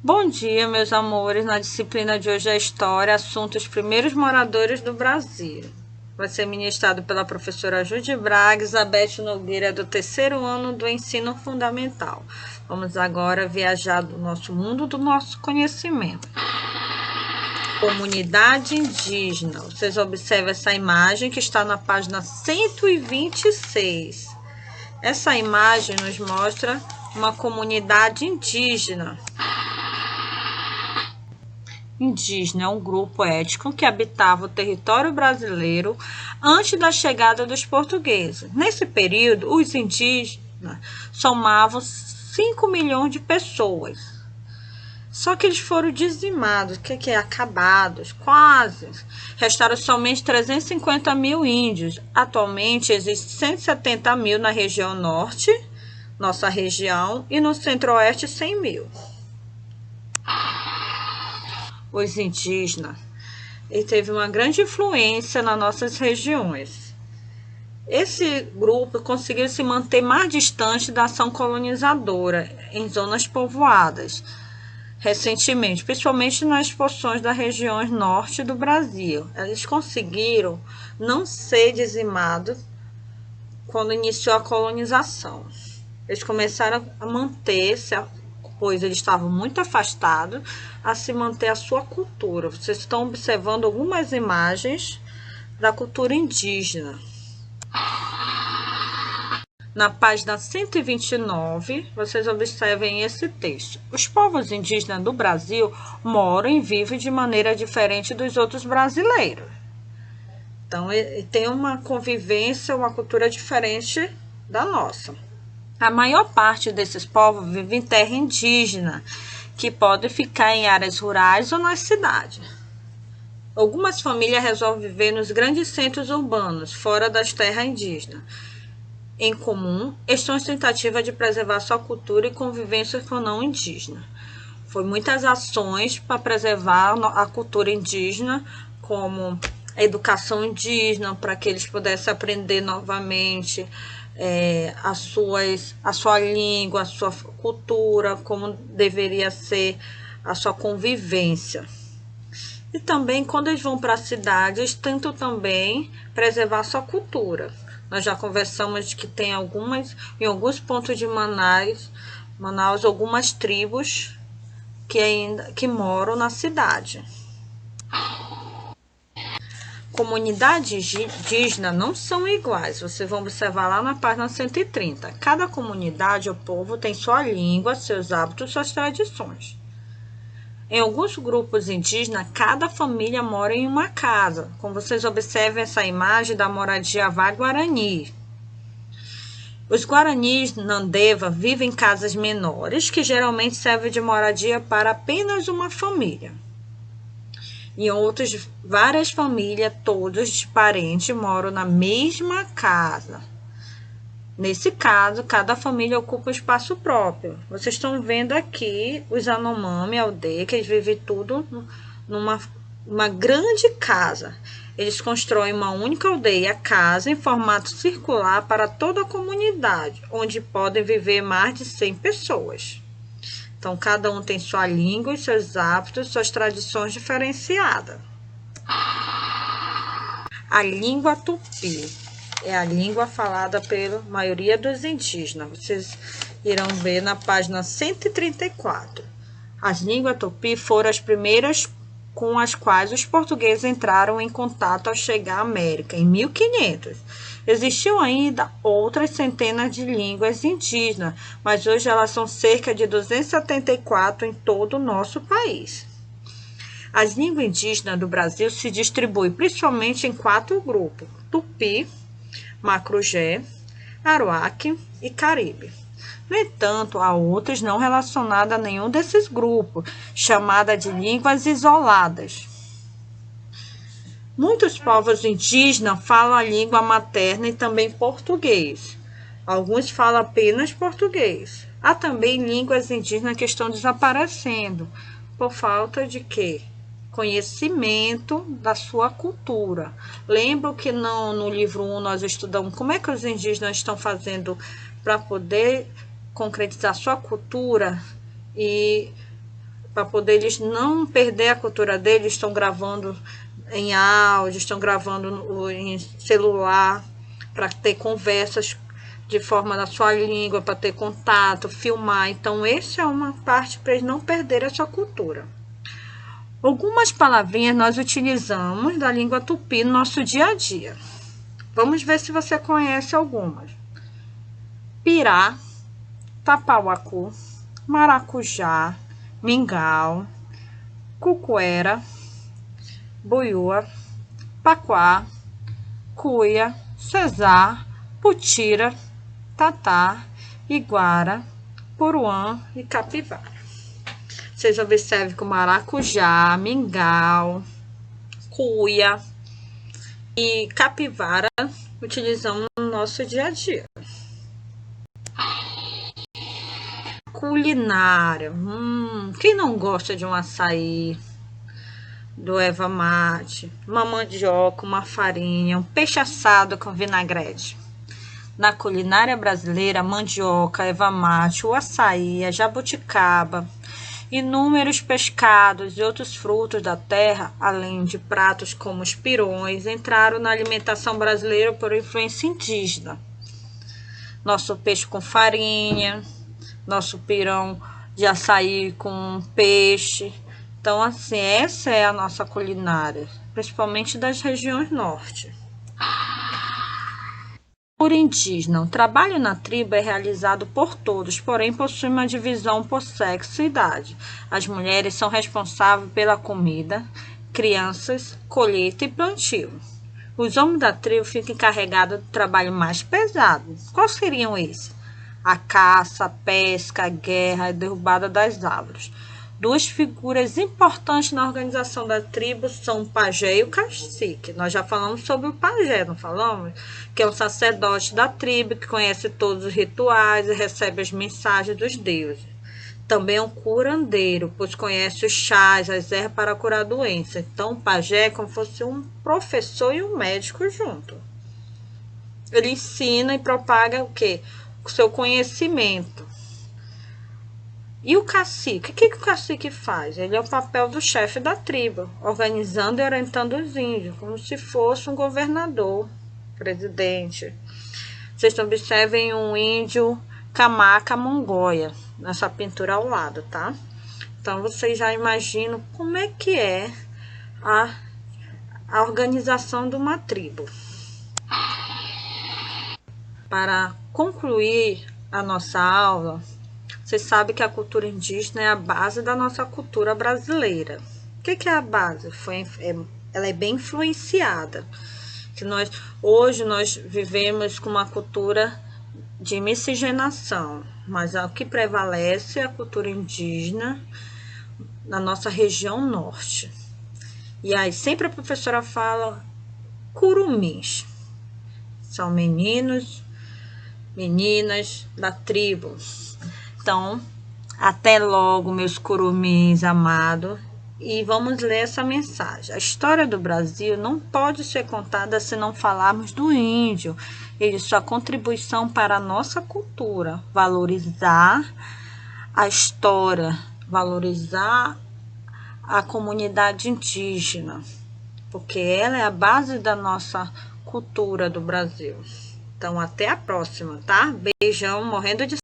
Bom dia, meus amores. Na disciplina de hoje é História, assunto os primeiros moradores do Brasil. Vai ser ministrado pela professora Judy Braga, Elizabeth Nogueira, do terceiro ano do ensino fundamental. Vamos agora viajar do nosso mundo, do nosso conhecimento. Comunidade indígena. Vocês observam essa imagem que está na página 126. Essa imagem nos mostra uma comunidade indígena. Indígena é um grupo étnico que habitava o território brasileiro antes da chegada dos portugueses. Nesse período, os indígenas somavam 5 milhões de pessoas. Só que eles foram dizimados, acabados, quase. Restaram somente 350 mil índios. Atualmente, existem 170 mil na região norte, nossa região, e no centro-oeste, 100 mil. Os indígenas, ele teve uma grande influência nas nossas regiões. Esse grupo conseguiu se manter mais distante da ação colonizadora em zonas povoadas, recentemente, principalmente nas porções das regiões norte do Brasil. Eles conseguiram não ser dizimados quando iniciou a colonização. Eles começaram a manter-se, pois eles estavam muito afastados, a se manter a sua cultura. Vocês estão observando algumas imagens da cultura indígena. Na página 129, vocês observem esse texto. Os povos indígenas do Brasil moram e vivem de maneira diferente dos outros brasileiros. Então, tem uma convivência, uma cultura diferente da nossa. A maior parte desses povos vive em terra indígena, que pode ficar em áreas rurais ou nas cidades. Algumas famílias resolvem viver nos grandes centros urbanos, fora das terras indígenas. Em comum, estão as tentativas de preservar sua cultura e convivência com o não indígena. Foi muitas ações para preservar a cultura indígena, como a educação indígena, para que eles pudessem aprender novamente a sua língua, a sua cultura, como deveria ser a sua convivência. E também, quando eles vão para a cidade, eles tentam também preservar a sua cultura. Nós já conversamos de que tem em alguns pontos de Manaus, algumas tribos que moram na cidade. Comunidades indígenas não são iguais. Vocês vão observar lá na página 130. Cada comunidade ou povo tem sua língua, seus hábitos, suas tradições. Em alguns grupos indígenas, cada família mora em uma casa. Como vocês observam essa imagem da moradia Vá-Guarani. Os Guaranis Nandeva vivem em casas menores, que geralmente servem de moradia para apenas uma família. Em outros, várias famílias, todos de parentes, moram na mesma casa. Nesse caso, cada família ocupa um espaço próprio. Vocês estão vendo aqui os Anomami, aldeia, que eles vivem tudo numa grande casa. Eles constroem uma única aldeia, casa, em formato circular para toda a comunidade, onde podem viver mais de 100 pessoas. Então, cada um tem sua língua, seus hábitos, suas tradições diferenciadas. A língua tupi é a língua falada pela maioria dos indígenas. Vocês irão ver na página 134. As línguas tupi foram as primeiras com as quais os portugueses entraram em contato ao chegar à América, em 1500. Existiam ainda outras centenas de línguas indígenas, mas hoje elas são cerca de 274 em todo o nosso país. As línguas indígenas do Brasil se distribuem principalmente em 4 grupos: Tupi, Macrugé, Aruaque e Caribe. No entanto, há outras não relacionadas a nenhum desses grupos, chamadas de línguas isoladas. Muitos povos indígenas falam a língua materna e também português. Alguns falam apenas português. Há também línguas indígenas que estão desaparecendo por falta de quê? Conhecimento da sua cultura. Lembro que no livro 1 nós estudamos como é que os indígenas estão fazendo para poder concretizar sua cultura e para poder eles não perder a cultura deles, estão gravando em áudio, estão gravando em celular, para ter conversas de forma da sua língua, para ter contato, filmar. Então, essa é uma parte para eles não perderem a sua cultura. Algumas palavrinhas nós utilizamos da língua tupi no nosso dia a dia. Vamos ver se você conhece algumas. Pirá, tapauacu, maracujá, mingau, cucuera, buiúa, paquá, cuia, cesar, putira, tatá, iguara, puruã e capivara. Vocês observem que o maracujá, mingau, cuia e capivara utilizamos no nosso dia a dia. Culinária. Quem não gosta de um açaí, do erva mate, uma mandioca, uma farinha, um peixe assado com vinagrete? Na culinária brasileira, a mandioca, a erva mate, o açaí, a jabuticaba, inúmeros pescados e outros frutos da terra, além de pratos como os pirões, entraram na alimentação brasileira por influência indígena. Nosso peixe com farinha, nosso pirão de açaí com peixe. Então, assim, essa é a nossa culinária, principalmente das regiões norte. Por indígena, o trabalho na tribo é realizado por todos, porém possui uma divisão por sexo e idade. As mulheres são responsáveis pela comida, crianças, colheita e plantio. Os homens da tribo ficam encarregados do trabalho mais pesado. Quais seriam esses? A caça, a pesca, a guerra e a derrubada das árvores. Duas figuras importantes na organização da tribo são o pajé e o cacique. Nós já falamos sobre o pajé, não falamos? Que é um sacerdote da tribo que conhece todos os rituais e recebe as mensagens dos deuses. Também é um curandeiro, pois conhece os chás, as ervas para curar doenças. Então, o pajé é como se fosse um professor e um médico junto. Ele ensina e propaga o quê? O seu conhecimento. E o cacique? O que o cacique faz? Ele é o papel do chefe da tribo, organizando e orientando os índios, como se fosse um governador, presidente. Vocês observem um índio Camaca Mongoia, nessa pintura ao lado, tá? Então, vocês já imaginam como é que é a organização de uma tribo. Para concluir a nossa aula, vocês sabem que a cultura indígena é a base da nossa cultura brasileira. O que é a base? Ela é bem influenciada. Que hoje nós vivemos com uma cultura de miscigenação, mas o que prevalece é a cultura indígena na nossa região norte. E aí sempre a professora fala curumins. São meninos, meninas da tribo. Então, até logo, meus curumins amados, e vamos ler essa mensagem. A história do Brasil não pode ser contada se não falarmos do índio e de sua contribuição para a nossa cultura. Valorizar a história, valorizar a comunidade indígena, porque ela é a base da nossa cultura do Brasil. Então, até a próxima, tá? Beijão, morrendo de